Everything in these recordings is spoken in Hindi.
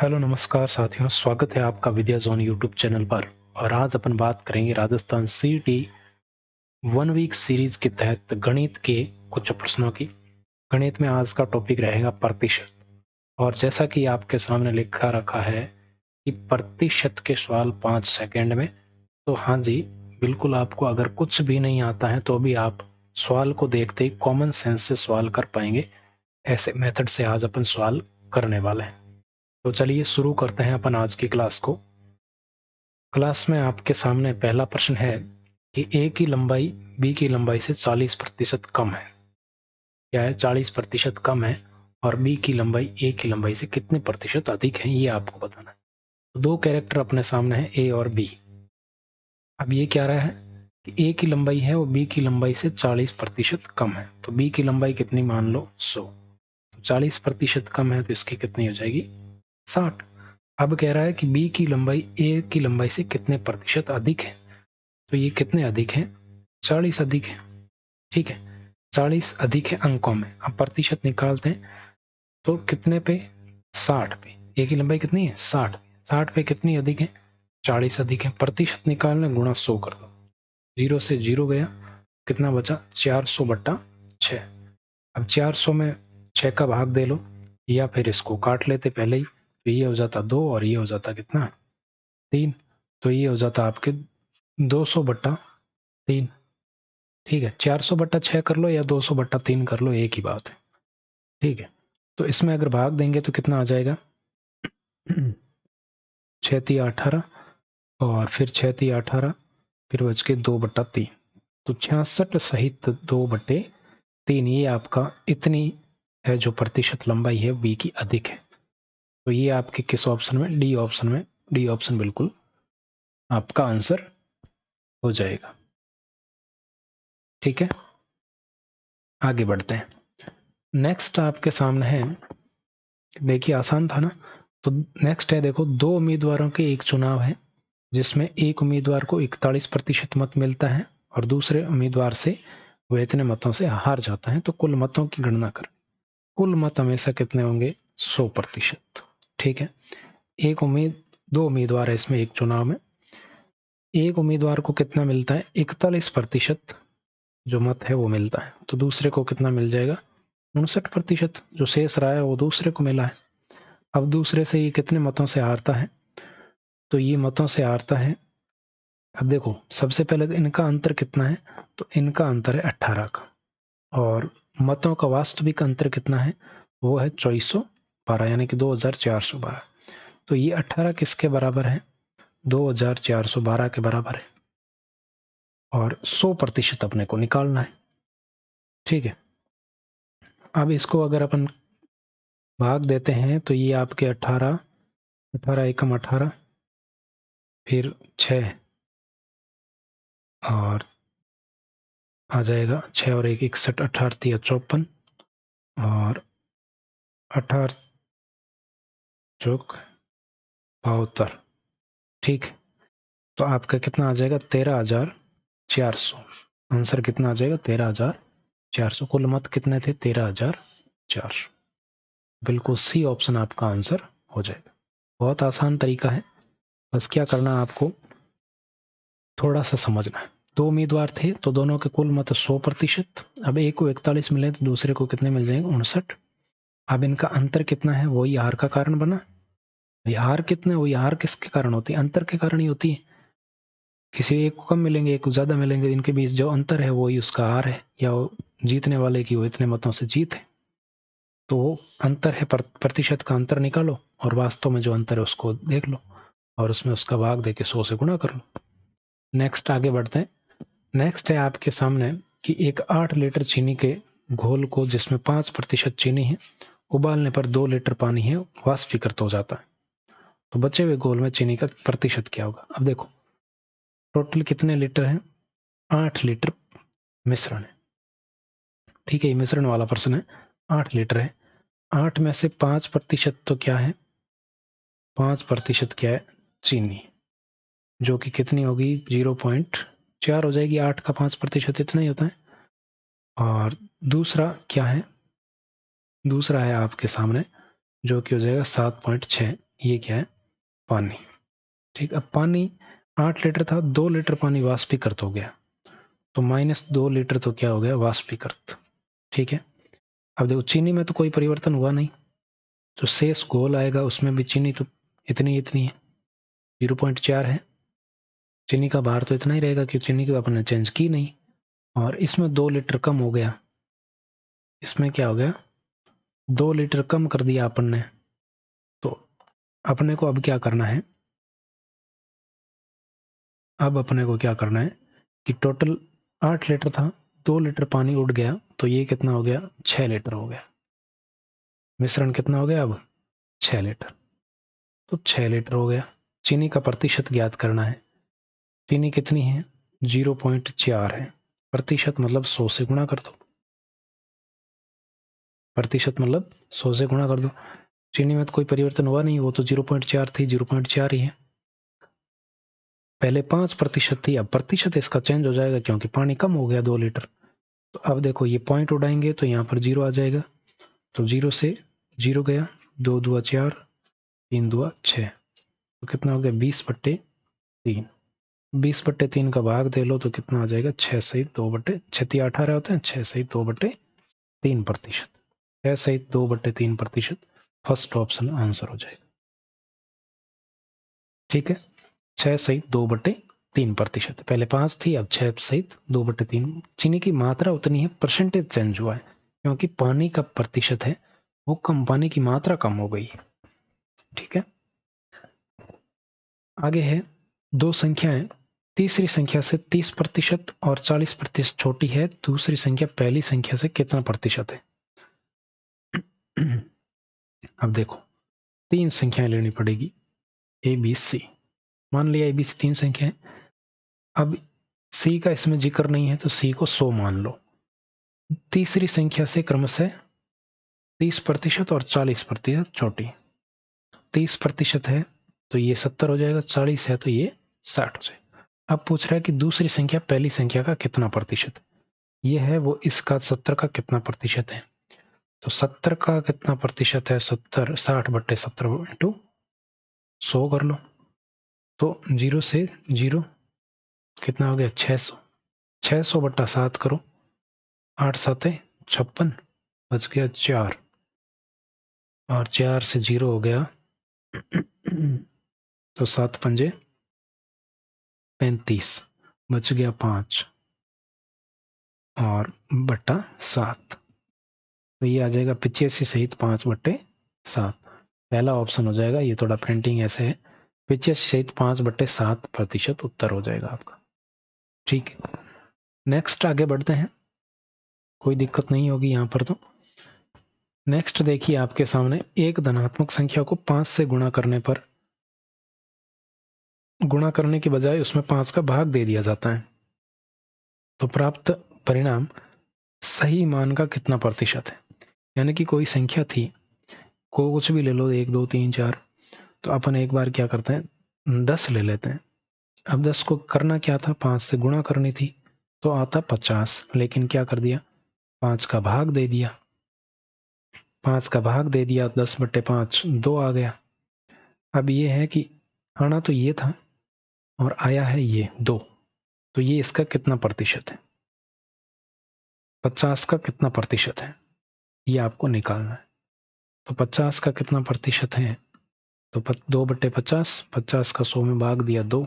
हेलो नमस्कार साथियों, स्वागत है आपका विद्या जोन यूट्यूब चैनल पर। और आज अपन बात करेंगे राजस्थान सीईटी 1 वीक सीरीज के तहत गणित के कुछ प्रश्नों की। गणित में आज का टॉपिक रहेगा प्रतिशत। और जैसा कि आपके सामने लिखा रखा है कि प्रतिशत के सवाल 5 सेकंड में, तो हाँ जी बिल्कुल, आपको अगर कुछ भी नहीं आता है तो भी आप सवाल को देखते ही कॉमन सेंस से सवाल कर पाएंगे। ऐसे मेथड से आज अपन सवाल करने वाले हैं। तो चलिए शुरू करते हैं अपन आज की क्लास को। क्लास में आपके सामने पहला प्रश्न है कि ए की लंबाई बी की लंबाई से 40% कम है। क्या है? 40% कम है। और बी की लंबाई ए की लंबाई से कितने प्रतिशत अधिक है, ये आपको बताना है। तो दो कैरेक्टर अपने सामने है, ए और बी। अब ये क्या रहा है कि ए की लंबाई है वो बी की लंबाई से 40% कम है। तो बी की लंबाई कितनी मान लो 100। तो 40% कम है तो इसकी कितनी हो जाएगी 60। अब कह रहा है कि बी की लंबाई ए की लंबाई से कितने प्रतिशत अधिक है। तो ये कितने अधिक है? 40 अधिक है। ठीक है, 40 अधिक है अंकों में। अब प्रतिशत निकालते हैं तो कितने पे? 60 पे। ए की लंबाई कितनी है? 60। 60 पे कितनी अधिक है? 40 अधिक है। प्रतिशत निकालने गुणा 100 कर दो। 0 से 0 गया, कितना बचा? 400/6। अब 400 में 6 का भाग दे लो, या फिर इसको काट लेते पहले ही। तो ये हो जाता 2 और ये हो जाता कितना? 3। तो ये हो जाता आपके 200/3। ठीक है, 400/6 कर लो या 200/3 कर लो, एक ही बात है। ठीक है, तो इसमें अगर भाग देंगे तो कितना आ जाएगा? 6×3=18, और फिर 6×3=18, फिर बच के 2/3। तो 66 सहित 2/3, ये आपका इतनी है जो प्रतिशत लंबाई है बी की अधिक है। तो ये आपके किस ऑप्शन में? डी ऑप्शन में। डी ऑप्शन बिल्कुल आपका आंसर हो जाएगा। ठीक है, आगे बढ़ते हैं। नेक्स्ट आपके सामने है, देखिए आसान था ना। तो नेक्स्ट है, देखो, दो उम्मीदवारों के एक चुनाव है जिसमें एक उम्मीदवार को 41% मत मिलता है और दूसरे उम्मीदवार से वह इतने मतों से हार जाता है। तो कुल मतों की गणना कर। कुल मत हमेशा कितने होंगे? 100%। ठीक है, दो उम्मीदवार है इसमें एक चुनाव में। एक उम्मीदवार को कितना मिलता है? 41% जो मत है वो मिलता है। तो दूसरे को कितना मिल जाएगा? 59%। जो शेष रहा है वो दूसरे को मिला है। अब दूसरे से ये कितने मतों से हारता है? तो ये मतों से हारता है। अब देखो, सबसे पहले तो इनका अंतर कितना है? तो इनका अंतर है 18 का। और मतों का वास्तविक अंतर कितना है? वो है 2412, यानी कि 2412। तो ये 18 किसके बराबर है? 2412 के बराबर है। और 100% अपने को निकालना है। ठीक है, अब इसको अगर अपन भाग देते हैं तो ये आपके 18, 18 एकम 18, फिर 6, और आ जाएगा 6 और 1 61, 18 54, और 18 चौक 72। ठीक है, तो आपका कितना आ जाएगा? 13,400। आंसर कितना आ जाएगा? 13,400। कुल मत कितने थे? 13,400। बिल्कुल सी ऑप्शन आपका आंसर हो जाएगा। बहुत आसान तरीका है, बस क्या करना है आपको, थोड़ा सा समझना है। दो उम्मीदवार थे तो दोनों के कुल मत 100%। अब एक को 41 मिले तो दूसरे को कितने मिल जाएंगे? 59। अब इनका अंतर कितना है? वही हार का कारण बना। हार कितने? वही हार किसके कारण होती है? अंतर के कारण ही होती है। किसी एक को कम मिलेंगे, एक को ज्यादा मिलेंगे, इनके बीच जो अंतर है वही उसका हार है, या जीतने वाले की वो इतने मतों से जीत है। तो वो अंतर है, प्रतिशत का अंतर निकालो और वास्तव में जो अंतर है उसको देख लो और उसमें उसका भाग देके 100 से गुणा कर लो। नेक्स्ट आगे बढ़ते हैं। नेक्स्ट है आपके सामने कि एक 8 लीटर चीनी के घोल को, जिसमें 5% चीनी है, उबालने पर 2 लीटर पानी है वाष्पीकृत हो जाता है। तो बचे हुए घोल में चीनी का प्रतिशत क्या होगा? अब देखो, टोटल कितने लीटर है? 8 लीटर मिश्रण है। ठीक है, ये मिश्रण वाला प्रश्न है। 8 लीटर है। 8 में से 5% तो क्या है? 5% क्या है? चीनी, जो कि कितनी होगी? 0.4 हो जाएगी। 8 का 5% इतना ही होता है। और दूसरा क्या है? दूसरा है आपके सामने जो कि हो जाएगा 7.6। ये क्या है? पानी। ठीक, अब पानी 8 लीटर था, 2 लीटर पानी वाष्पीकृत हो गया, तो -2 लीटर तो क्या हो गया? वाष्पीकृत। ठीक है, अब देखो चीनी में तो कोई परिवर्तन हुआ नहीं, तो शेष घोल आएगा, उसमें भी चीनी तो इतनी इतनी है, 0.4 है। चीनी का भार तो इतना ही रहेगा क्योंकि चीनी को अपन ने चेंज की नहीं। और इसमें 2 लीटर कम हो गया, इसमें क्या हो गया? 2 लीटर कम कर दिया अपन ने। तो अपने को अब क्या करना है? अब अपने को क्या करना है कि टोटल 8 लीटर था, 2 लीटर पानी उड़ गया, तो ये कितना हो गया? 6 लीटर हो गया। मिश्रण कितना हो गया अब? 6 लीटर। तो 6 लीटर हो गया। चीनी का प्रतिशत ज्ञात करना है। चीनी कितनी है? 0.4 है। प्रतिशत मतलब 100 से गुणा कर दो। प्रतिशत मतलब 100 से गुणा कर दो। चीनी में तो कोई परिवर्तन हुआ नहीं, वो तो 0.4 थी, 0.4 ही है। पहले 5% थी, अब प्रतिशत इसका चेंज हो जाएगा क्योंकि पानी कम हो गया 2 लीटर। तो अब देखो ये पॉइंट उड़ाएंगे तो यहाँ पर 0 आ जाएगा, तो 0 से 0 गया, 2 दूआ 4, 3 दूआ 6, तो कितना हो गया? 20/3। 20/3 का भाग दे लो तो कितना आ जाएगा? 6 सहित 2/6 18 होते हैं, 6 सहित 2/3%। 6 सहित 2/3% फर्स्ट ऑप्शन आंसर हो जाएगा। ठीक है, 6 सहित 2/3%। पहले 5 थी, अब 6 सहित 2/3। चीनी की मात्रा उतनी है, परसेंटेज चेंज हुआ है क्योंकि पानी का प्रतिशत है वो कम, पानी की मात्रा कम हो गई। ठीक है, आगे है दो संख्याएं, तीसरी संख्या से 30% और 40% छोटी है, दूसरी संख्या पहली संख्या से कितना प्रतिशत है? अब देखो 3 संख्याएं लेनी पड़ेगी, ए बी सी। मान लिया ए बी सी 3 संख्याएं। अब सी का इसमें जिक्र नहीं है तो सी को 100 मान लो। तीसरी संख्या से क्रमशः 30% और 40% छोटी। 30% है तो ये 70 हो जाएगा, 40 है तो ये 60 हो जाएगा। अब पूछ रहा है कि दूसरी संख्या पहली संख्या का कितना प्रतिशत है? ये है वो, इसका 70 का कितना प्रतिशत है? तो 70 का कितना प्रतिशत है? 70 60/70 इंटू 100 कर लो, तो 0 से 0 कितना हो गया? 600। 600/7 करो, 8 7 56, बच गया 4, और 4 से 0 हो गया तो 7 पंजे 35, बच गया 5 और बट्टा 7, तो ये आ जाएगा 85 सहित 5/7। पहला ऑप्शन हो जाएगा। ये थोड़ा प्रिंटिंग ऐसे है, 85 सहित 5/7% उत्तर हो जाएगा आपका। ठीक है, नेक्स्ट आगे बढ़ते हैं, कोई दिक्कत नहीं होगी यहाँ पर। तो नेक्स्ट देखिए आपके सामने, एक धनात्मक संख्या को 5 से गुणा करने के बजाय उसमें 5 का भाग दे दिया जाता है, तो प्राप्त परिणाम सही मान का कितना प्रतिशत है? यानी कि कोई संख्या थी, को कुछ भी ले लो, 1 2 3 4, तो अपन एक बार क्या करते हैं, 10 ले लेते हैं। अब 10 को करना क्या था? 5 से गुणा करनी थी, तो आता 50, लेकिन क्या कर दिया? 5 का भाग दे दिया। 5 का भाग दे दिया, 10/5 2 आ गया। अब ये है कि आना तो ये था और आया है ये 2, तो ये इसका कितना प्रतिशत है? 50 का कितना प्रतिशत है ये आपको निकालना है। तो 50 का कितना प्रतिशत है? तो 2/50, 50 का 100 में भाग दिया 2,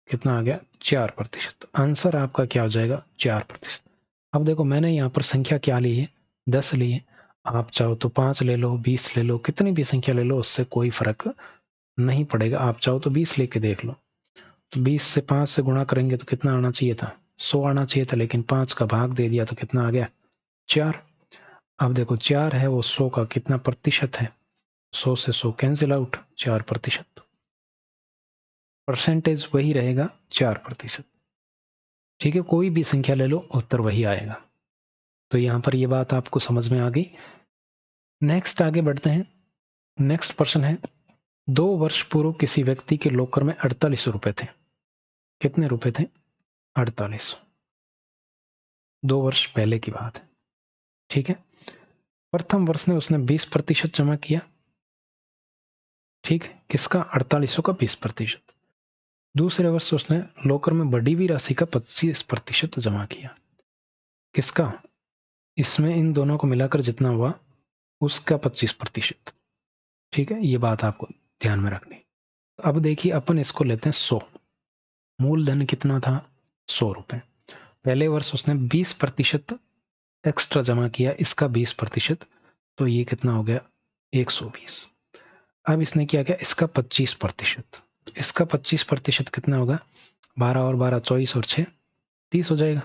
कितना आ गया? 4%। आंसर आपका क्या हो जाएगा? 4%। अब देखो मैंने यहाँ पर संख्या क्या ली है? 10 ली है। आप चाहो तो 5 ले लो, 20 ले लो, कितनी भी संख्या ले लो, उससे कोई फर्क नहीं पड़ेगा। आप चाहो तो 20 लेके देख लो। तो 20 से 5 से गुणा करेंगे तो कितना आना चाहिए था? 100 आना चाहिए था, लेकिन 5 का भाग दे दिया तो कितना आ गया? 4। अब देखो 4 है वो 100 का कितना प्रतिशत है? 100 से 100 कैंसिल आउट, 4%। परसेंटेज वही रहेगा, 4%। ठीक है, कोई भी संख्या ले लो उत्तर वही आएगा। तो यहां पर ये बात आपको समझ में आ गई। नेक्स्ट आगे बढ़ते हैं। नेक्स्ट प्रश्न है, 2 वर्ष पूर्व किसी व्यक्ति के लॉकर में 48 रुपए थे। कितने रुपए थे? 48। 2 वर्ष पहले की बात है। ठीक है, प्रथम वर्ष ने उसने 20% जमा किया, ठीक है, किसका? 4800 का 20%। दूसरे वर्ष उसने लॉकर में बढ़ी हुई राशि का 25% जमा किया। किसका? इसमें इन दोनों को मिलाकर जितना हुआ उसका 25%। ठीक है, ये बात आपको ध्यान में रखनी। अब देखिए अपन इसको लेते हैं 100। मूलधन कितना था? 100 रुपए। पहले वर्ष उसने 20% एक्स्ट्रा जमा किया, इसका 20%, तो ये कितना हो गया? 120। अब इसने क्या किया? इसका 25%। इसका 25% कितना होगा? 12 और 12 24 और 6 30 हो जाएगा।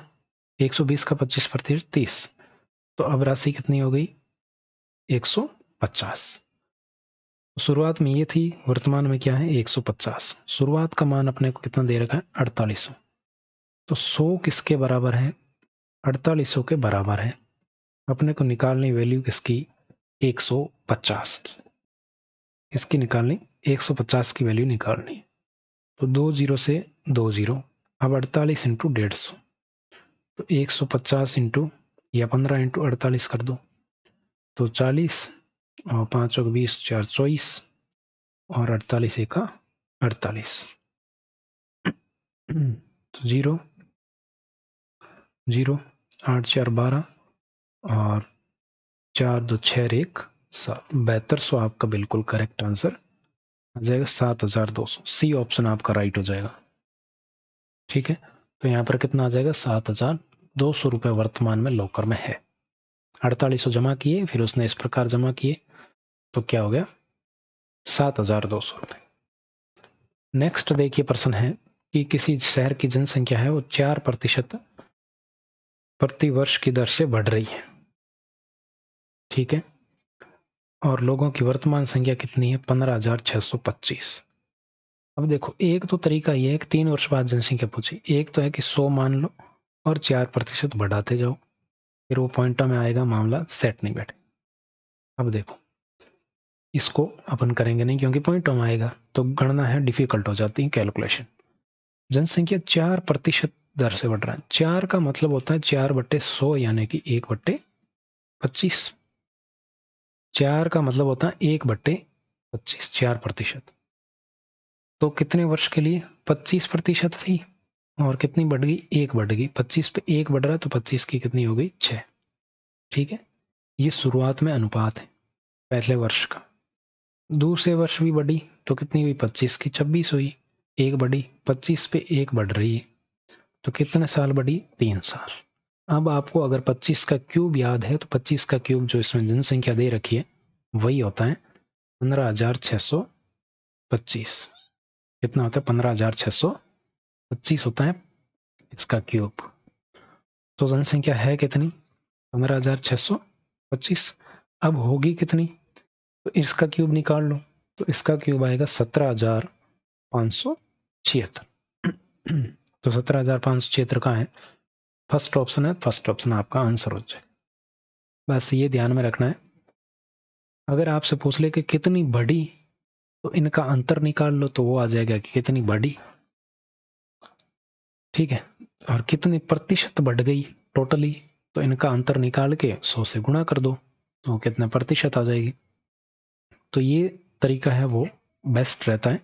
120 का 25% 30। तो अब राशि कितनी हो गई? 150। शुरुआत में ये थी, वर्तमान में क्या है? 150। शुरुआत का मान अपने को कितना दे रखा है? 4800। तो 100 किसके बराबर है? 4800 के बराबर है। अपने को निकालनी वैल्यू किसकी? 150 की। किसकी निकालनी? 150 की वैल्यू निकालनी। तो 2 जीरो से 2 जीरो। अब 48 इंटू 150, तो 150 इंटू या 15 इंटू 48 कर दो तो 40, और 5 और 20 4 24, और 48 1 का 48। तो 0 0 8 4 12 और 4 2 6 1 7। 7200 आपका बिल्कुल करेक्ट आंसर आ जाएगा। 7200। सी ऑप्शन आपका राइट हो जाएगा। ठीक है, तो यहाँ पर कितना आ जाएगा? 7200 रुपए वर्तमान में लॉकर में है। 4800 जमा किए, फिर उसने इस प्रकार जमा किए, तो क्या हो गया? 7200 रुपए। नेक्स्ट देखिए प्रश्न है कि किसी शहर की जनसंख्या है वो 4% प्रति वर्ष की दर से बढ़ रही है। ठीक है, और लोगों की वर्तमान संख्या कितनी है? 15,625। अब देखो, एक तो तरीका ये है कि 3 वर्ष बाद जनसंख्या पूछी। एक तो है कि 100 मान लो और 4% बढ़ाते जाओ, फिर वो पॉइंटों में आएगा, मामला सेट नहीं बैठे। अब देखो, इसको अपन करेंगे नहीं क्योंकि पॉइंटों में आएगा, तो गणना है डिफिकल्ट हो जाती है, कैलकुलेशन। जनसंख्या 4% दर से बढ़ रहा है। 4 का मतलब होता है 4/100, यानी कि 1/25। 4 का मतलब होता है 1/25, 4%। तो कितने वर्ष के लिए? 25% थी, और कितनी बढ़ गई? 1 बढ़ गई। 25 पे 1 बढ़ रहा है, तो 25 की कितनी हो गई? 6। ठीक है, ये शुरुआत में अनुपात है पहले वर्ष का। दूसरे वर्ष भी बढ़ी, तो कितनी हुई? 25 की 26 हुई। 1 बढ़ी, 25 पे 1 बढ़ रही है, तो कितने साल बढ़ी? 3 साल। अब आपको अगर 25 का क्यूब याद है, तो 25 का क्यूब जो इसमें जनसंख्या दे रखी है वही होता है 15,625। कितना होता है? 15,625 होता है इसका क्यूब। तो जनसंख्या है कितनी? 15,625। अब होगी कितनी? तो इसका क्यूब निकाल लो, तो इसका क्यूब आएगा 17,576। तो 17,576 कहाँ है? फर्स्ट ऑप्शन है, फर्स्ट ऑप्शन आपका आंसर हो जाए। बस ये ध्यान में रखना है। अगर आपसे पूछ ले कि कितनी बढ़ी, तो इनका अंतर निकाल लो, तो वो आ जाएगा कि कितनी बढ़ी। ठीक है, और कितने प्रतिशत बढ़ गई टोटली, तो इनका अंतर निकाल के 100 से गुणा कर दो, तो कितने प्रतिशत आ जाएगी। तो ये तरीका है वो बेस्ट रहता है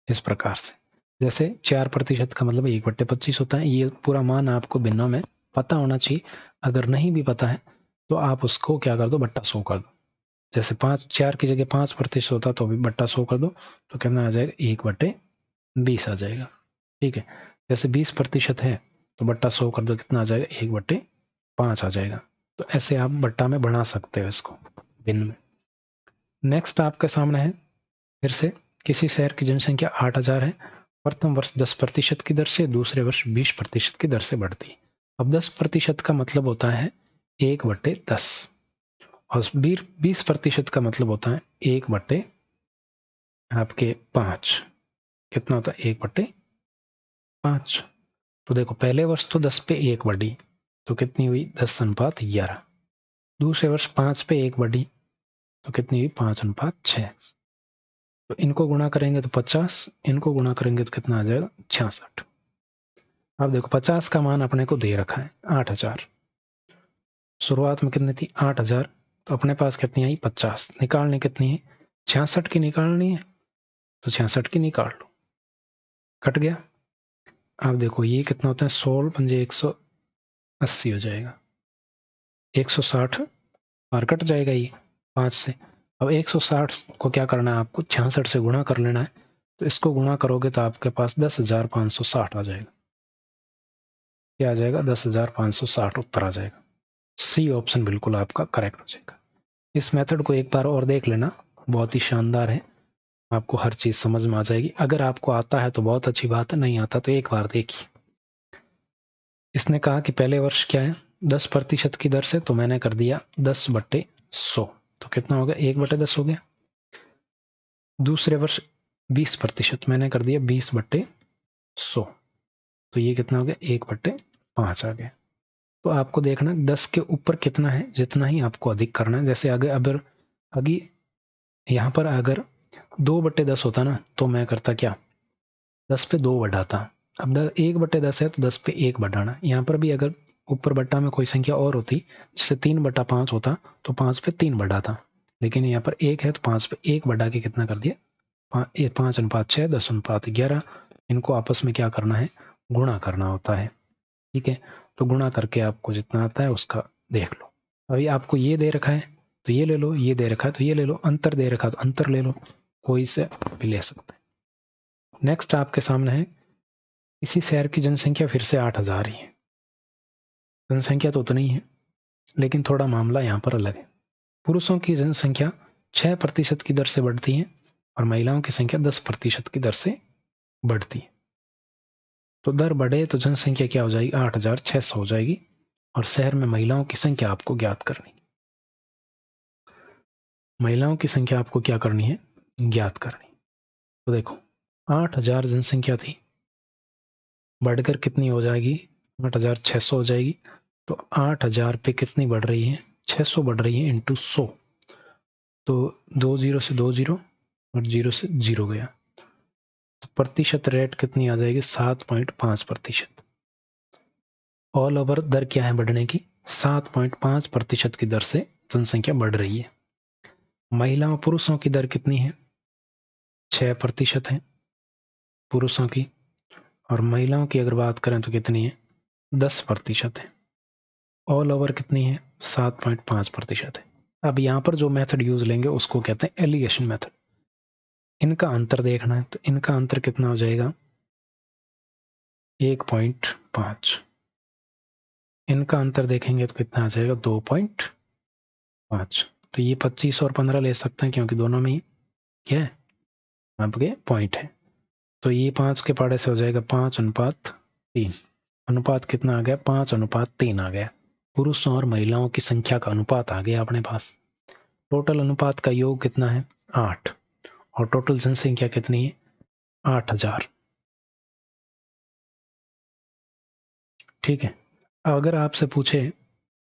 इस प्रकार से। जैसे 4% का मतलब 1/25 होता है। ये पूरा मान आपको भिन्नों में पता होना चाहिए। अगर नहीं भी पता है तो आप उसको क्या कर दो? बट्टा 100 कर दो। जैसे 4 की जगह 5% होता तो भी बट्टा 100 कर दो, तो कितना आ जाएगा? 1/20 आ जाएगा। ठीक है, जैसे 20% है तो बट्टा 100 कर दो, कितना आ जाएगा? 1/5 आ जाएगा। तो ऐसे आप बट्टा में बना सकते हो इसको भिन्न में। नेक्स्ट आपके सामने है फिर से, किसी शहर की जनसंख्या 8000 है। प्रथम वर्ष 10% की दर से, दूसरे वर्ष 20% की दर से बढ़ती है। अब 10% का मतलब होता है 1/10, और 20% का मतलब होता है 1/5। कितना होता है? 1/5। तो देखो, पहले वर्ष तो 10 पे 1 बढ़ी, तो कितनी हुई? 10:11। दूसरे वर्ष 5 पे 1 बढ़ी, तो कितनी हुई? 5:6। तो इनको गुणा करेंगे तो 50, इनको गुणा करेंगे तो कितना आ जाएगा? 66। अब देखो, 50 का मान अपने को दे रखा है 8000। शुरुआत में कितनी थी? 8000। तो अपने पास कितनी आई? 50। निकालनी कितनी है? 66 की निकालनी है। तो 66 की निकाल लो, कट गया। अब देखो ये कितना होता है, 16 पंजे 180 हो जाएगा, 160 और कट जाएगा ये 5 से। अब 160 को क्या करना है आपको, 66 से गुणा कर लेना है। तो इसको गुणा करोगे तो आपके पास 10,560 आ जाएगा। क्या आ जाएगा, 10,560 उत्तर आ जाएगा। सी ऑप्शन बिल्कुल आपका करेक्ट हो जाएगा। इस मेथड को एक बार और देख लेना, बहुत ही शानदार है, आपको हर चीज समझ में आ जाएगी। अगर आपको आता है तो बहुत अच्छी बात है, नहीं आता तो एक बार देखिए। इसने कहा कि पहले वर्ष क्या है, 10% की दर से, तो मैंने कर दिया 10/100, तो कितना हो गया, 1/10 हो गया। दूसरे वर्ष 20%, मैंने कर दिया 20/100, तो ये कितना हो गया, 1/5 आ गया। तो आपको देखना 10 के ऊपर कितना है, जितना ही आपको अधिक करना है। जैसे अगर यहाँ पर अगर 2/10 होता ना, तो मैं करता क्या, 10 पे 2 बढ़ाता। अब 1/10 है तो 10 पे 1 बढ़ाना। यहाँ पर भी अगर ऊपर बट्टा में कोई संख्या और होती, जिससे 3/5 होता, तो 5 पे 3 बढ़ाता। लेकिन यहाँ पर 1 है तो 5 पे 1 बढ़ा के कितना कर दिया, 5/6, 10/11। इनको आपस में क्या करना है, गुणा करना होता है। ठीक है, तो गुणा करके आपको जितना आता है उसका देख लो। अभी आपको ये दे रखा है तो ये ले लो, ये दे रखा है तो ये ले लो, अंतर दे रखा है तो अंतर ले लो, कोई से भी ले सकते हैं। नेक्स्ट आपके सामने है, इसी शहर की जनसंख्या फिर से 8,000 ही है। जनसंख्या तो उतनी ही है, लेकिन थोड़ा मामला यहाँ पर अलग है। पुरुषों की जनसंख्या 6% की दर से बढ़ती है और महिलाओं की संख्या 10% की दर से बढ़ती है। तो दर बढ़े तो जनसंख्या क्या हो जाएगी, 8,600 हो जाएगी। और शहर में महिलाओं की संख्या आपको ज्ञात करनी, महिलाओं की संख्या आपको क्या करनी है, ज्ञात करनी। तो देखो 8,000 जनसंख्या थी, बढ़कर कितनी हो जाएगी, 8,600 हो जाएगी। तो 8,000 पे कितनी बढ़ रही है, 600 बढ़ रही है, इंटू 100। तो 2 जीरो से 2 जीरो और 0 से 0 गया, तो प्रतिशत रेट कितनी आ जाएगी, 7.5%। ऑल ओवर दर क्या है बढ़ने की, 7.5% की दर से जनसंख्या बढ़ रही है। महिलाओं पुरुषों की दर कितनी है, 6% है पुरुषों की, और महिलाओं की अगर बात करें तो कितनी है, 10% है। ऑल ओवर कितनी है, 7.5% है। अब यहाँ पर जो मेथड यूज लेंगे उसको कहते हैं एलिगेशन मेथड। इनका अंतर देखना है, तो इनका अंतर कितना हो जाएगा, 1.5। इनका अंतर देखेंगे तो कितना आ जाएगा, 2.5। तो ये 25 और 15 ले सकते हैं, क्योंकि दोनों में ही क्या है, आपके पॉइंट है। तो ये 5 के पाड़े से हो जाएगा 5:3। अनुपात कितना आ गया, 5:3 आ गया। पुरुषों और महिलाओं की संख्या का अनुपात आ गया अपने पास। टोटल अनुपात का योग कितना है, 8, और टोटल जनसंख्या कितनी है, 8,000। ठीक है, अगर आपसे पूछे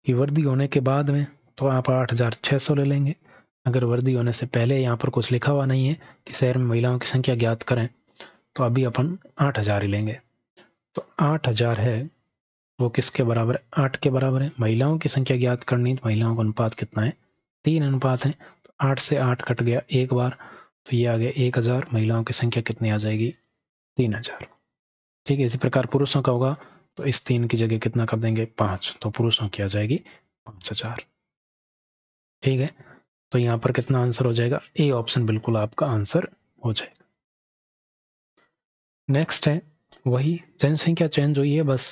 कि वर्दी होने के बाद में, तो आप 8,600 ले लेंगे। अगर वर्दी होने से पहले यहाँ पर कुछ लिखा हुआ नहीं है कि शहर में महिलाओं की संख्या ज्ञात करें, तो अभी अपन 8,000 ही लेंगे। तो 8,000 है वो किसके बराबर है, 8 के बराबर है। महिलाओं की संख्या ज्ञात करनी, तो महिलाओं का अनुपात कितना है, 3 अनुपात है। तो 8 से 8 कट गया एक बार, तो ये आ गया 1,000। महिलाओं की संख्या कितनी आ जाएगी, 3,000। ठीक है, इसी प्रकार पुरुषों का होगा, तो इस 3 की जगह कितना कर देंगे, 5, तो पुरुषों की आ जाएगी 5,000। ठीक है, तो यहाँ पर कितना आंसर हो जाएगा, ए ऑप्शन बिल्कुल आपका आंसर हो जाएगा। नेक्स्ट है, वही जनसंख्या चेंज हुई है, बस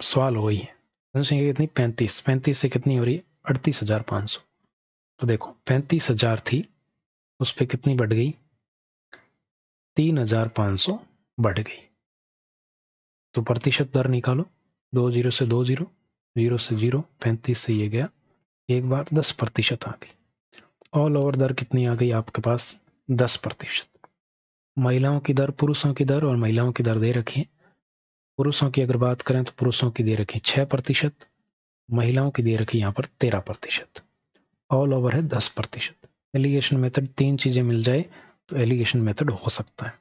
सवाल वही है। जनसंख्या कितनी, 35 से कितनी हो रही है, 38,500। तो देखो 35,000 थी, उस पर कितनी बढ़ गई, 3,500 बढ़ गई। तो प्रतिशत दर निकालो, 2 जीरो से 2 जीरो, 0 से 0, 35 से ये गया एक बार, 10% आ गई। ऑल ओवर दर कितनी आ गई आपके पास, 10%। महिलाओं की दर, पुरुषों की दर और महिलाओं की दर दे रखी है। पुरुषों की अगर बात करें तो पुरुषों की दे रखी 6%, महिलाओं की दे रखी यहाँ पर 13%। ऑल ओवर है 10%। एलिगेशन मेथड, 3 चीजें मिल जाए तो एलिगेशन मेथड हो सकता है।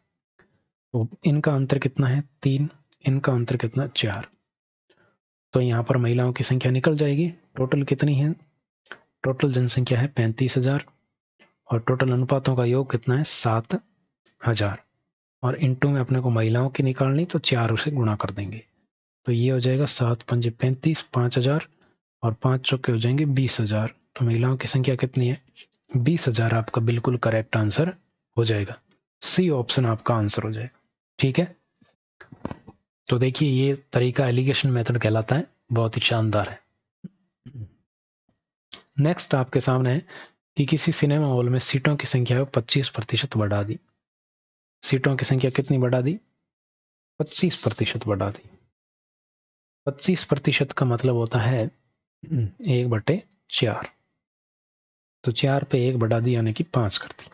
तो इनका अंतर कितना है, 3, इनका अंतर कितना, 4। तो यहाँ पर महिलाओं की संख्या निकल जाएगी। टोटल कितनी है, टोटल जनसंख्या है 35,000, और टोटल अनुपातों का योग कितना है, 7,000। और इंटू में अपने को महिलाओं की निकालनी, तो 4 से गुणा कर देंगे। तो ये हो जाएगा 7 पंजे 35, 5000 और 5 चौके हो जाएंगे 20,000। तो महिलाओं की संख्या कितनी है? 20,000 आपका बिल्कुल करेक्ट आंसर हो जाएगा। सी ऑप्शन आपका आंसर हो जाएगा। ठीक है, तो देखिए ये तरीका एलिगेशन मेथड कहलाता है, बहुत ही शानदार है। नेक्स्ट आपके सामने है कि किसी सिनेमा हॉल में सीटों की संख्या 25% बढ़ा दी। सीटों की संख्या कितनी बढ़ा दी? 25% बढ़ा दी। 25% का मतलब होता है 1/4। तो 4 पे 1 बढ़ा दी यानी कि 5 कर दी।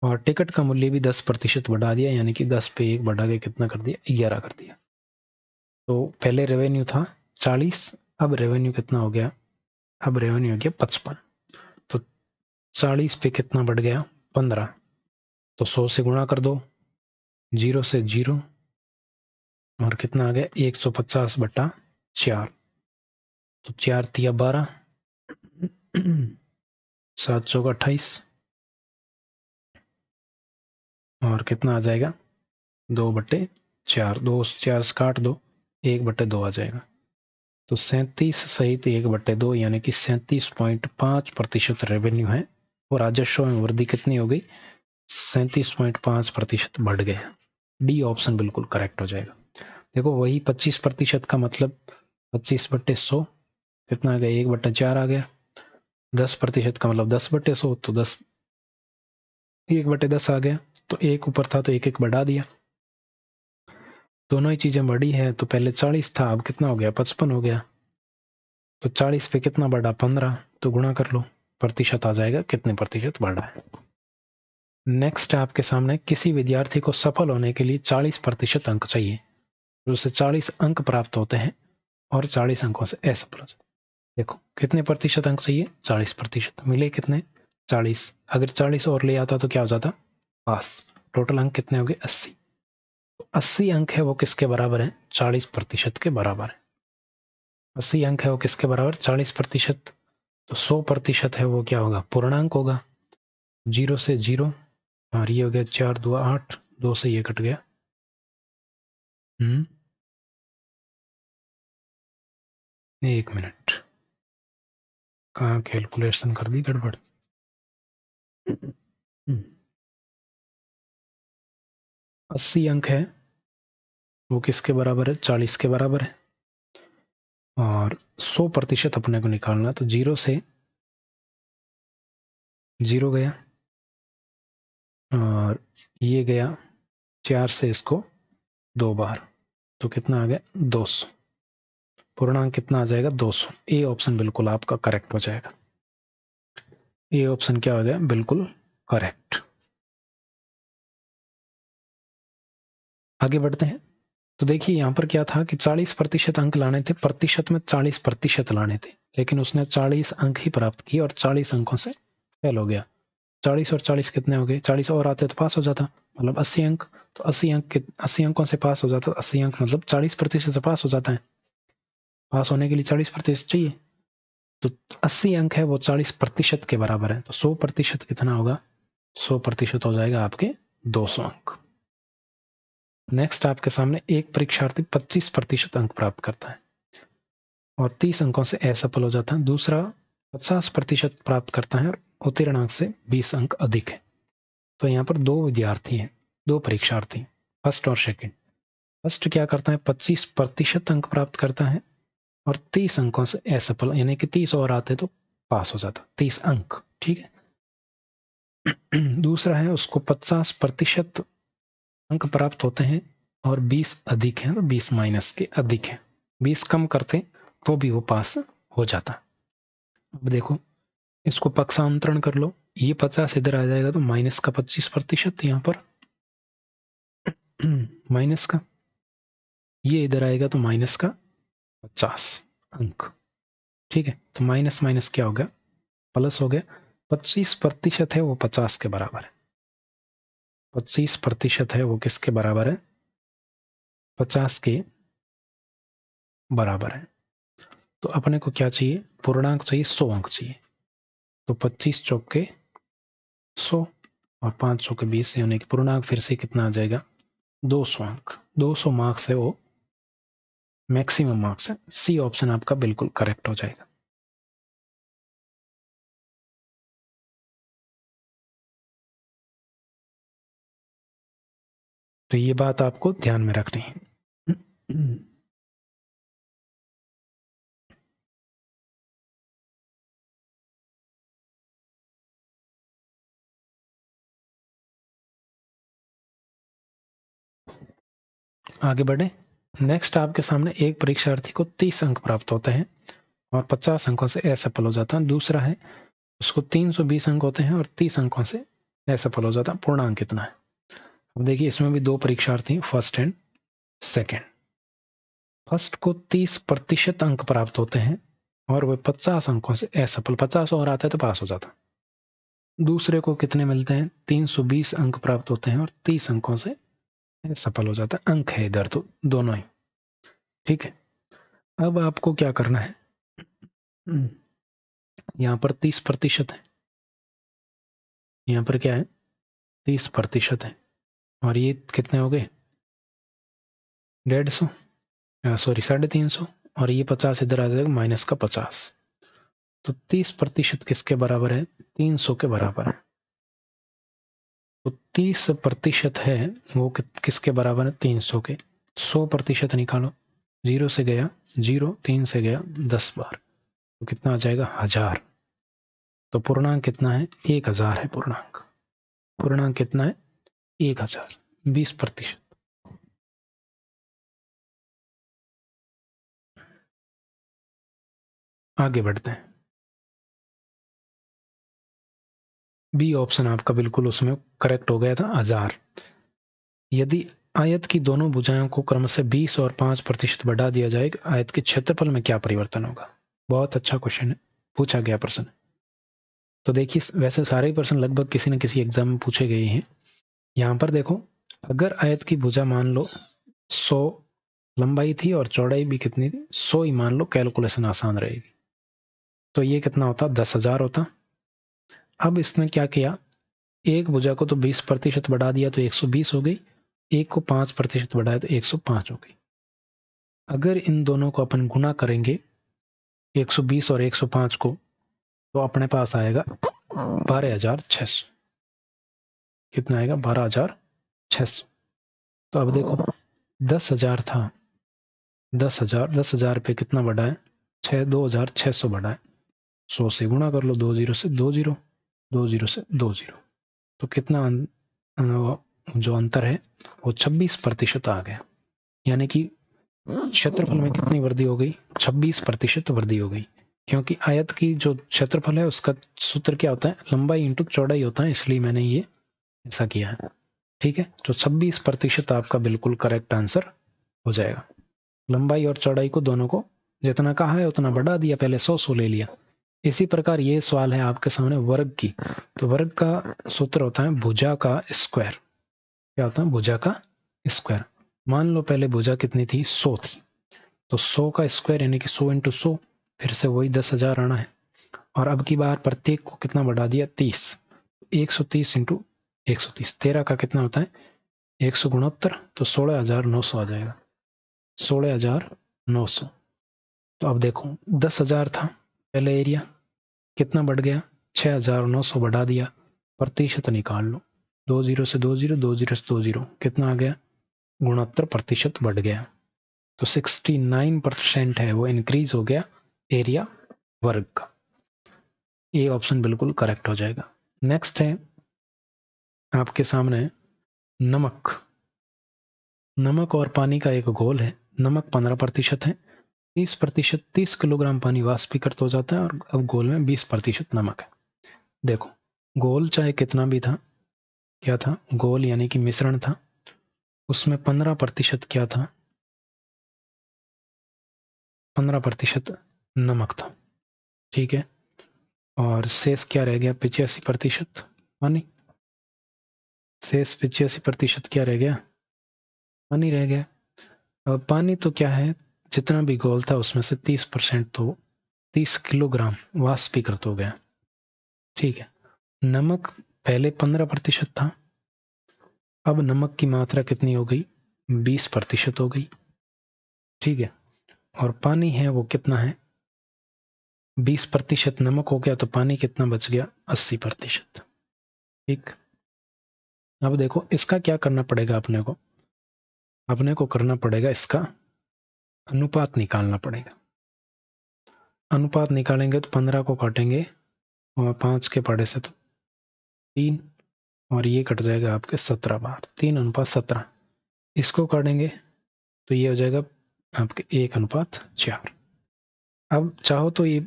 और टिकट का मूल्य भी 10% बढ़ा दिया, यानी कि 10 पे 1 बढ़ा के कितना कर दिया? 11 कर दिया। तो पहले रेवेन्यू था 40, अब रेवेन्यू कितना हो गया? अब रेवेन्यू हो गया 55। तो 40 पे कितना बढ़ गया? 15। तो 100 से गुणा कर दो, 0 से 0, और कितना आ गया? 150/4। तो 4 तिया 12, 7 चौका 28, और कितना आ जाएगा? 2/4। 2 4 से काट दो, 1/2 आ जाएगा। तो 37 सहित 1/2 यानी कि 37.5% रेवेन्यू है, और राजस्व में वृद्धि कितनी हो गई? 37.5% बढ़ गया। डी ऑप्शन बिल्कुल करेक्ट हो जाएगा। देखो वही 25% का मतलब 25/100 कितना आ गया? 1/4 आ गया। 10% का मतलब 10/100, तो 10 1/10 आ गया। तो 1 ऊपर था तो 1 बढ़ा दिया। दोनों ही चीजें बढ़ी है, तो पहले 40 था, अब कितना हो गया? 55 हो गया। तो 40 पे कितना बढ़ा? 15। तो गुणा कर लो, प्रतिशत आ जाएगा कितने प्रतिशत बढ़ा है। नेक्स्ट आपके सामने, किसी विद्यार्थी को सफल होने के लिए 40% अंक चाहिए, तो उसे 40 अंक प्राप्त होते हैं और 40 अंकों से असफल हो जाता है। देखो कितने प्रतिशत अंक चाहिए? 40%। मिले कितने? 40। अगर 40 और ले आता तो क्या हो जाता? पास। टोटल अंक कितने हो गए? 80। 80 अंक है वो किसके बराबर है? 40% के बराबर है। 80 अंक है वो किसके बराबर? 40%। तो 100% है वो क्या होगा? पूर्णांक होगा। 0 से 0, और ये हो गया 4 2 8, 2 से ये कट गया। एक मिनट, कहाँ कैलकुलेशन कर दी गड़बड़। 80 अंक है वो किसके बराबर है? 40 के बराबर है। और 100% अपने को निकालना, तो 0 से 0 गया, और ये गया 4 से इसको 2 बार, तो कितना आ गया? 200। पूर्णांक कितना आ जाएगा? 200। ए ऑप्शन बिल्कुल आपका करेक्ट हो जाएगा। ए ऑप्शन क्या हो गया? बिल्कुल करेक्ट। आगे बढ़ते हैं। तो देखिए यहाँ पर क्या था कि 40% अंक लाने थे, प्रतिशत में 40% लाने थे, लेकिन उसने 40 अंक ही प्राप्त किए और 40 अंकों से फेल हो गया। 40 और 40 कितने हो गए? 40 और आते तो पास हो जाता, मतलब 80 अंक। तो 80 अंकों से पास हो जाता। 80 अंक मतलब 40% से पास हो जाता है। पास होने के लिए 40% चाहिए, तो 80 अंक है वो 40% के बराबर है। तो 100% कितना होगा? 100% हो जाएगा आपके 200 अंक। नेक्स्ट आपके सामने, एक परीक्षार्थी 25% अंक प्राप्त करता है और 30 अंकों से असफल हो जाता है। दूसरा 50% प्राप्त करता है और उत्तीर्ण अंक से 20 अंक अधिक है। तो यहाँ पर दो विद्यार्थी हैं, दो परीक्षार्थी, फर्स्ट और सेकंड। फर्स्ट क्या करता है? 25% अंक प्राप्त करता है और 30 अंकों से असफल, यानी कि 30 और आते तो पास हो जाता, 30 अंक। ठीक है। दूसरा है, उसको 50% अंक प्राप्त होते हैं और 20 अधिक है, तो 20 माइनस के अधिक है। 20 कम करते तो भी वो पास हो जाता। अब देखो इसको पक्षांतरण कर लो, ये 50 इधर आ जाएगा तो माइनस का 25% यहाँ पर माइनस का, ये इधर आएगा तो माइनस का 50 अंक। ठीक है, तो माइनस माइनस क्या हो गया? प्लस हो गया। 25% है वो 50 के बराबर है। 25% है वो किसके बराबर है? 50 के बराबर है। तो अपने को क्या चाहिए? पूर्णांक चाहिए, 100 अंक चाहिए। तो 25 चौके 100, और 500 के 20 से होने की पूर्णांक फिर से कितना आ जाएगा 200 अंक। 200 मार्क्स है वो मैक्सिमम मार्क्स है। सी ऑप्शन आपका बिल्कुल करेक्ट हो जाएगा। तो ये बात आपको ध्यान में रखनी है। आगे बढ़े। नेक्स्ट आपके सामने एक परीक्षार्थी को 30 अंक प्राप्त होते हैं और 50 अंकों से असफल हो जाता है। दूसरा है उसको 320 अंक होते हैं और 30 अंकों से असफल हो जाता है। पूर्णांक कितना है? अब देखिए इसमें भी दो परीक्षार्थी हैं, फर्स्ट एंड सेकेंड। फर्स्ट को 30% अंक प्राप्त होते हैं और वह 50 अंकों से असफल, 50 और आता है तो पास हो जाता। दूसरे को कितने मिलते हैं? 320 अंक प्राप्त होते हैं और 30 अंकों से सफल हो जाता है। अंक है इधर तो दोनों ही, ठीक है। अब आपको क्या करना है, यहां पर 30% है, यहां पर क्या है 30% है और ये कितने हो गए 150, सॉरी 350, और ये 50 इधर आ जाएगा माइनस का 50। तो 30% किसके बराबर है? 300 के बराबर है। तो 30% है वो किसके बराबर है? 300 के। 100% निकालो, 0 से गया 0, 3 से गया 10 बार, तो कितना आ जाएगा 1000। तो पूर्णांक कितना है? 1000 है पूर्णांक। पूर्णांक कितना है? 1000, 20%। आगे बढ़ते हैं। बी ऑप्शन आपका बिल्कुल उसमें करेक्ट हो गया था, 1000। यदि आयत की दोनों भुजाओं को क्रमशः 20 और 5% बढ़ा दिया जाए, आयत के क्षेत्रफल में क्या परिवर्तन होगा? बहुत अच्छा क्वेश्चन है, पूछा गया प्रश्न। तो देखिए वैसे सारे ही प्रश्न लगभग किसी न किसी एग्जाम में पूछे गए हैं। यहां पर देखो, अगर आयत की भुजा मान लो 100 लंबाई थी और चौड़ाई भी कितनी थी 100 ही मान लो, कैलकुलेशन आसान रहेगी। तो ये कितना होता? 10,000 होता। अब इसने क्या किया, एक भुजा को तो 20% बढ़ा दिया तो 120 हो गई, एक को 5% बढ़ाया तो 105 हो गई। अगर इन दोनों को अपन गुना करेंगे 120 और 105 को, तो अपने पास आएगा 12,600। कितना आएगा? 12,600। तो अब देखो 10,000 था, 10,000 पे कितना बढ़ा है? 2,600 बढ़ा है। 100 से गुणा कर लो, 20 से 20, 20 से 20, तो कितना जो अंतर है वो 26% आ गया। यानी कि क्षेत्रफल में कितनी वृद्धि हो गई? 26% वृद्धि हो गई। क्योंकि आयत की जो क्षेत्रफल है उसका सूत्र क्या होता है? लंबाई इंटू चौड़ाई होता है, इसलिए मैंने ये ऐसा किया है, ठीक है। तो 26% आपका बिल्कुल करेक्ट आंसर हो जाएगा। लंबाई और चौड़ाई को दोनों को जितना कहा है उतना बढ़ा दिया, पहले 100 ले लिया। इसी प्रकार ये सवाल है आपके सामने वर्ग की। तो वर्ग का सूत्र होता है भुजा का स्क्वायर। क्या होता है? भुजा का स्क्वायर। मान लो पहले भुजा कितनी थी? 100 थी, तो 100 का स्क्वायर यानी कि 100 इंटू 100, फिर से वही 10,000 आना है। और अब की बार प्रत्येक को कितना बढ़ा दिया? 30। 130 इंटू 130, 13 का कितना होता है? 169, तो 16,900 आ जाएगा, 16,900। तो अब देखो 10,000 था पहले एरिया, कितना बढ़ गया? 6,900 बढ़ा दिया, प्रतिशत निकाल लो, 20 से 20, 20 से 20, कितना आ गया? 69% बढ़ गया। तो 69% है वो इंक्रीज हो गया एरिया वर्ग का। ये ऑप्शन बिल्कुल करेक्ट हो जाएगा। नेक्स्ट है आपके सामने नमक। नमक और पानी का एक घोल है। नमक 15% है, 30%, 30 किलोग्राम पानी वाष्पीकृत हो जाता है और अब घोल में 20% नमक है। देखो घोल चाहे कितना भी था, क्या था? घोल यानी कि मिश्रण था, उसमें 15% क्या था? 15% नमक था, ठीक है। और शेष क्या रह गया? 85% पानी। शेष 85% क्या रह गया? पानी रह गया। अब पानी तो क्या है, जितना भी घोल था उसमें से 30% तो 30 किलोग्राम वाष्पीकृत हो गया, ठीक है। नमक पहले 15% था, अब नमक की मात्रा कितनी हो गई? 20% हो गई। ठीक है, और पानी है वो कितना है? 20% नमक हो गया तो पानी कितना बच गया? 80%। ठीक, अब देखो इसका क्या करना पड़ेगा अपने को करना पड़ेगा इसका अनुपात निकालना पड़ेगा। अनुपात निकालेंगे तो 15 को काटेंगे और 5 के पाड़े से तो 3, और ये कट जाएगा आपके 17 बार, 3:17। इसको काटेंगे तो ये हो जाएगा आपके 1:4। अब चाहो तो ये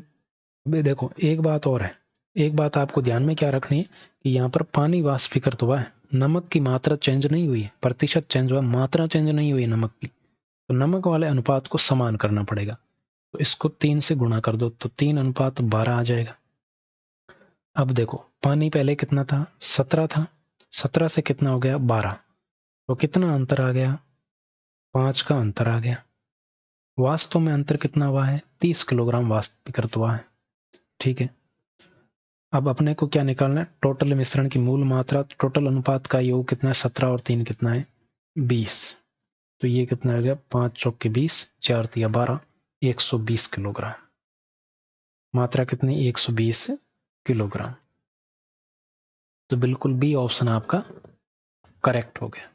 देखो, एक बात और है, एक बात आपको ध्यान में क्या रखनी है कि यहाँ पर पानी वाष्पीकृत हुआ है, नमक की मात्रा चेंज नहीं हुई है, प्रतिशत चेंज हुआ, मात्रा चेंज नहीं हुई है नमक की। तो नमक वाले अनुपात को समान करना पड़ेगा, तो इसको 3 से गुणा कर दो तो 3:12 आ जाएगा। अब देखो पानी पहले कितना था? 17 था, 17 से कितना हो गया? 12, तो कितना अंतर आ गया? 5 का अंतर आ गया। वास्तव में अंतर कितना हुआ है? 30 किलोग्राम वाष्पीकृत हुआ है। ठीक है, अब अपने को क्या निकालना है? टोटल मिश्रण की मूल मात्रा, टोटल अनुपात का योग कितना है? 17 और 3 कितना है? 20। तो ये कितना आ गया? 5 चौके 20, 4 तिया 12, 120 किलोग्राम। मात्रा कितनी? 120 किलोग्राम। तो बिल्कुल बी ऑप्शन आपका करेक्ट हो गया।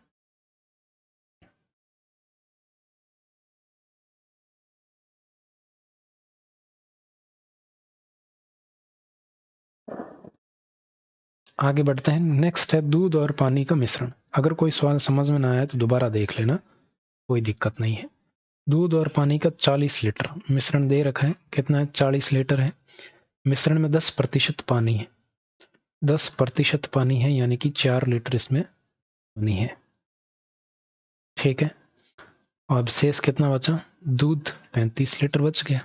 आगे बढ़ते हैं। नेक्स्ट है दूध और पानी का मिश्रण। अगर कोई सवाल समझ में ना आए तो दोबारा देख लेना, कोई दिक्कत नहीं है। दूध और पानी का 40 लीटर मिश्रण दे रखा है। कितना है? 40 लीटर है। मिश्रण में 10% पानी है, 10% पानी है, यानी कि 4 लीटर इसमें पानी है। ठीक है, अब शेष कितना बचा? दूध 35 लीटर बच गया।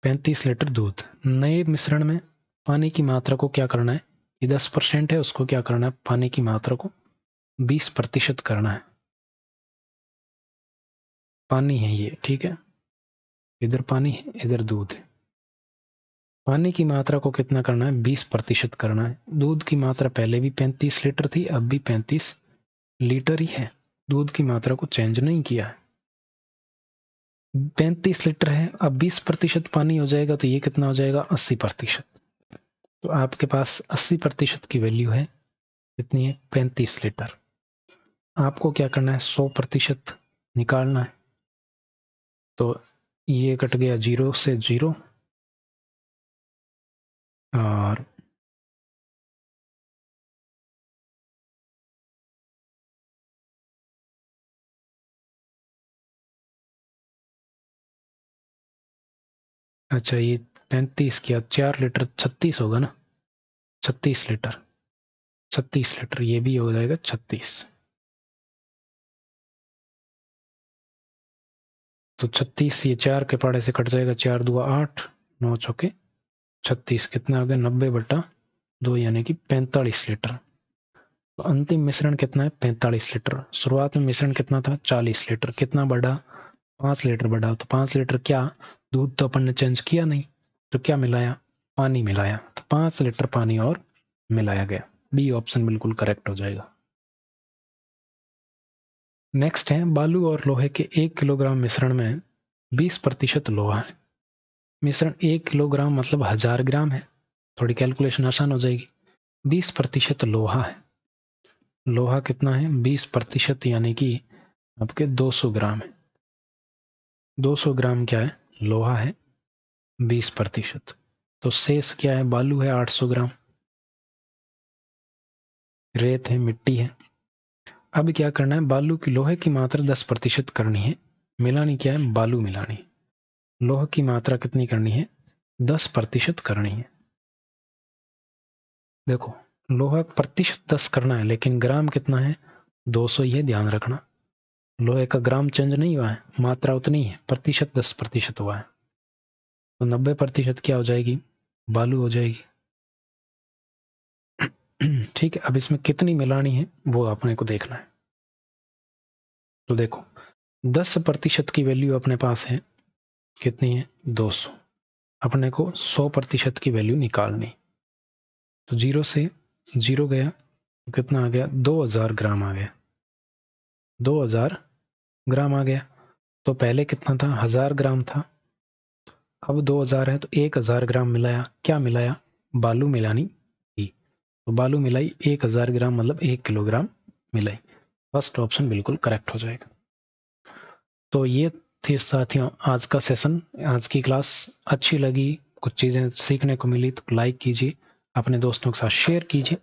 35 लीटर दूध। नए मिश्रण में पानी की मात्रा को क्या करना है? ये 10% है, उसको क्या करना है? पानी की मात्रा को 20% करना है। पानी है ये, ठीक है, इधर पानी है, इधर दूध है। पानी की मात्रा को कितना करना है? 20% करना है। दूध की मात्रा पहले भी 35 लीटर थी, अब भी 35 लीटर ही है, दूध की मात्रा को चेंज नहीं किया है। 35 लीटर है, अब 20% पानी हो जाएगा तो ये कितना हो जाएगा? 80%। तो आपके पास 80% की वैल्यू है, कितनी है? 35 लीटर। आपको क्या करना है? 100% निकालना है। तो ये कट गया 0 से 0, और अच्छा, ये 35 किया 4 लीटर 36 होगा ना? 36 लीटर, 36 लीटर, ये भी हो जाएगा 36। तो 36, ये 4 के पाड़े से कट जाएगा, 4 दूआ 8, 9 चौके 36, कितना आ गया? 90/2, यानी कि 45 लीटर। तो अंतिम मिश्रण कितना है? 45 लीटर। शुरुआत में मिश्रण कितना था? 40 लीटर। कितना बढ़ा? 5 लीटर बढ़ा। तो 5 लीटर क्या? दूध तो अपन ने चेंज किया नहीं, तो क्या मिलाया? पानी मिलाया। तो 5 लीटर पानी और मिलाया गया। बी ऑप्शन बिल्कुल करेक्ट हो जाएगा। नेक्स्ट है बालू और लोहे के 1 किलोग्राम मिश्रण में 20% लोहा है। मिश्रण 1 किलोग्राम मतलब 1000 ग्राम है, थोड़ी कैलकुलेशन आसान हो जाएगी। 20% लोहा है। लोहा कितना है? 20%, यानी कि आपके 200 ग्राम है। 200 ग्राम क्या है? लोहा है, 20%। तो शेष क्या है? बालू है 800 ग्राम, रेत है, मिट्टी है। अब क्या करना है? बालू की लोहे की मात्रा 10% करनी है। मिलानी क्या है? बालू मिलानी। लोहे की मात्रा कितनी करनी है? 10% करनी है। देखो, लोहा प्रतिशत 10 करना है, लेकिन ग्राम कितना है? 200 ही है, ध्यान रखना। लोहे का ग्राम चेंज नहीं हुआ है, मात्रा उतनी है, प्रतिशत 10% हुआ है। तो 90% क्या हो जाएगी? बालू हो जाएगी। ठीक है, अब इसमें कितनी मिलानी है वो अपने को देखना है। तो देखो, 10% की वैल्यू अपने पास है, कितनी है? 200। अपने को 100% की वैल्यू निकालनी। तो 0 से जीरो गया तो कितना आ गया, 2000 ग्राम आ गया, 2000 ग्राम आ गया। तो पहले कितना था, 1000 ग्राम था, अब 2000 है तो 1000 ग्राम मिलाया, क्या मिलाया, बालू मिलानी थी, तो बालू मिलाई 1000 ग्राम मतलब 1 किलोग्राम मिलाई। फर्स्ट ऑप्शन बिल्कुल करेक्ट हो जाएगा। तो ये थी साथियों आज का सेशन, आज की क्लास अच्छी लगी, कुछ चीज़ें सीखने को मिली तो लाइक कीजिए, अपने दोस्तों के साथ शेयर कीजिए,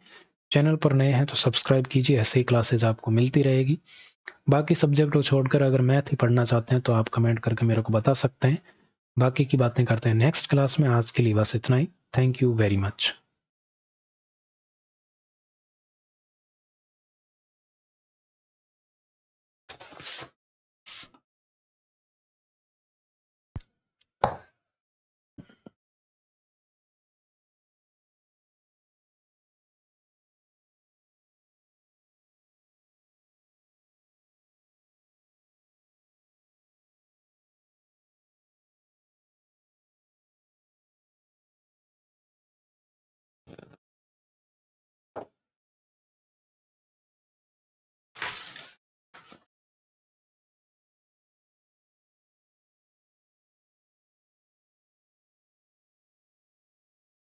चैनल पर नए हैं तो सब्सक्राइब कीजिए, ऐसे ही क्लासेज आपको मिलती रहेगी। बाकी सब्जेक्ट को छोड़कर अगर मैथ ही पढ़ना चाहते हैं तो आप कमेंट करके मेरे को बता सकते हैं। बाकी की बातें करते हैं नेक्स्ट क्लास में, आज के लिए बस इतना ही। Thank you very much.